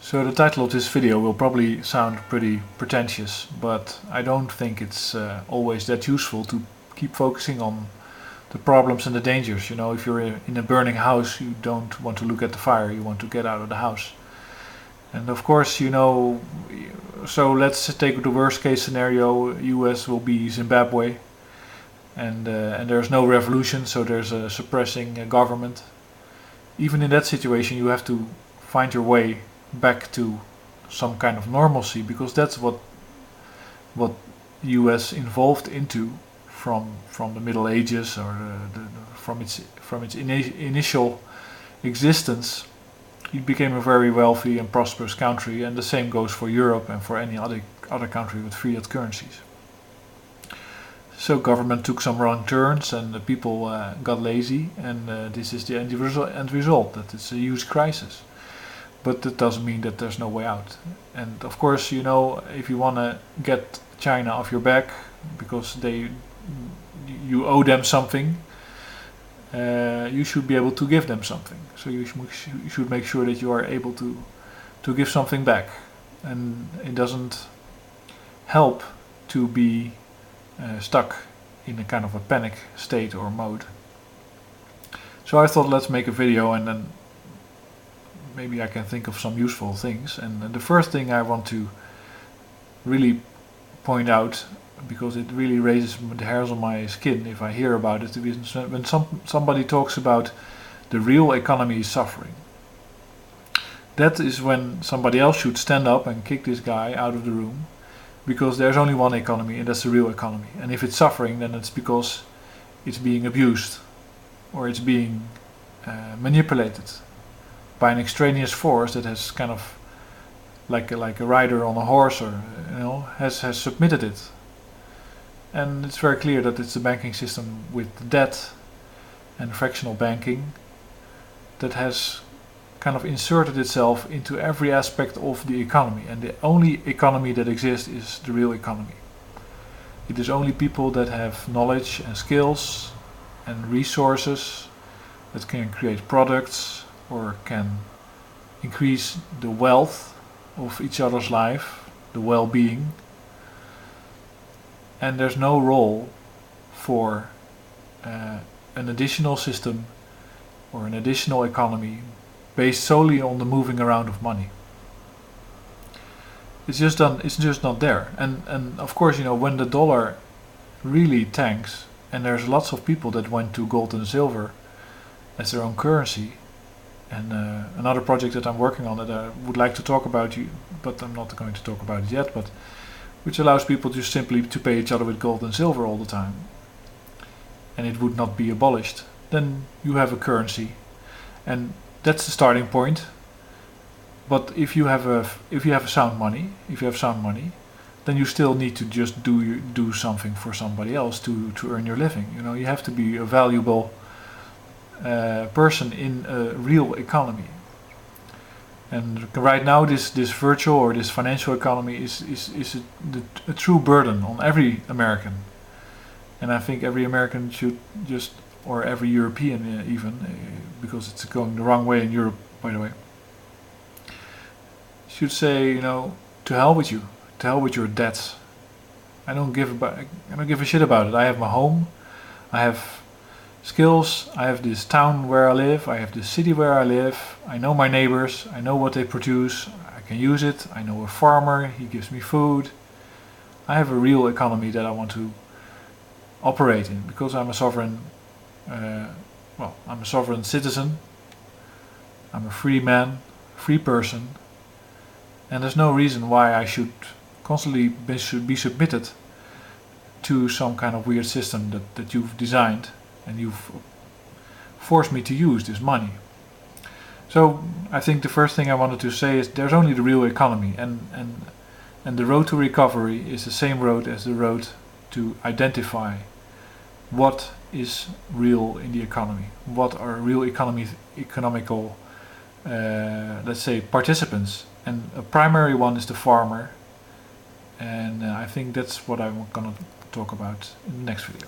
So the title of this video will probably sound pretty pretentious, but I don't think it's always that useful to keep focusing on the problems and the dangers. You know, if you're in a burning house, you don't want to look at the fire, you want to get out of the house. And of course, you know, so let's take the worst case scenario. US will be Zimbabwe, and there's no revolution, so there's a suppressing government. Even in that situation, you have to find your way back to some kind of normalcy, because that's what US evolved into from the Middle Ages, or from its initial existence. It became a very wealthy and prosperous country, and the same goes for Europe and for any other country with fiat currencies. So government took some wrong turns, and the people got lazy, and this is the end result, that it's a huge crisis. But that doesn't mean that there's no way out. And of course, you know, if you want to get China off your back because you owe them something, you should be able to give them something. So you should make sure that you are able to give something back. And it doesn't help to be stuck in a kind of a panic state or mode. So I thought, let's make a video, and then maybe I can think of some useful things. And the first thing I want to really point out, because it really raises the hairs on my skin if I hear about it, when somebody talks about the real economy is suffering. That is when somebody else should stand up and kick this guy out of the room, because there's only one economy, and that's the real economy. And if it's suffering, then it's because it's being abused, or it's being manipulated by an extraneous force that has kind of like a rider on a horse, or you know, has submitted it. And it's very clear that it's the banking system with debt and fractional banking that has kind of inserted itself into every aspect of the economy. And the only economy that exists is the real economy. It is only people that have knowledge and skills and resources that can create products or can increase the wealth of each other's life, the well-being. And there's no role for an additional system or an additional economy based solely on the moving around of money. It's just not there. And of course, you know, when the dollar really tanks, and there's lots of people that went to gold and silver as their own currency. And another project that I'm working on that I would like to talk about, but I'm not going to talk about it yet, but which allows people just simply to pay each other with gold and silver all the time, and it would not be abolished. Then you have a currency, and that's the starting point. But if you have sound money, then you still need to just do something for somebody else to earn your living. You know, you have to be a valuable person in a real economy. And right now, this virtual or this financial economy is a true burden on every American. And I think every American should just, or every European even, because it's going the wrong way in Europe, by the way, should say, you know, to hell with you, to hell with your debts. I don't give a shit about it. I have my home, I have skills, I have this town where I live, I have this city where I live, I know my neighbors, I know what they produce, I can use it, I know a farmer, he gives me food. I have a real economy that I want to operate in, because I'm a sovereign, I'm a sovereign citizen, I'm a free man, free person, and there's no reason why I should constantly be submitted to some kind of weird system that you've designed, and you've forced me to use this money. So I think the first thing I wanted to say is there's only the real economy, and the road to recovery is the same road as the road to identify what is real in the economy, what are real economical let's say participants, and a primary one is the farmer, and I think that's what I'm going to talk about in the next video.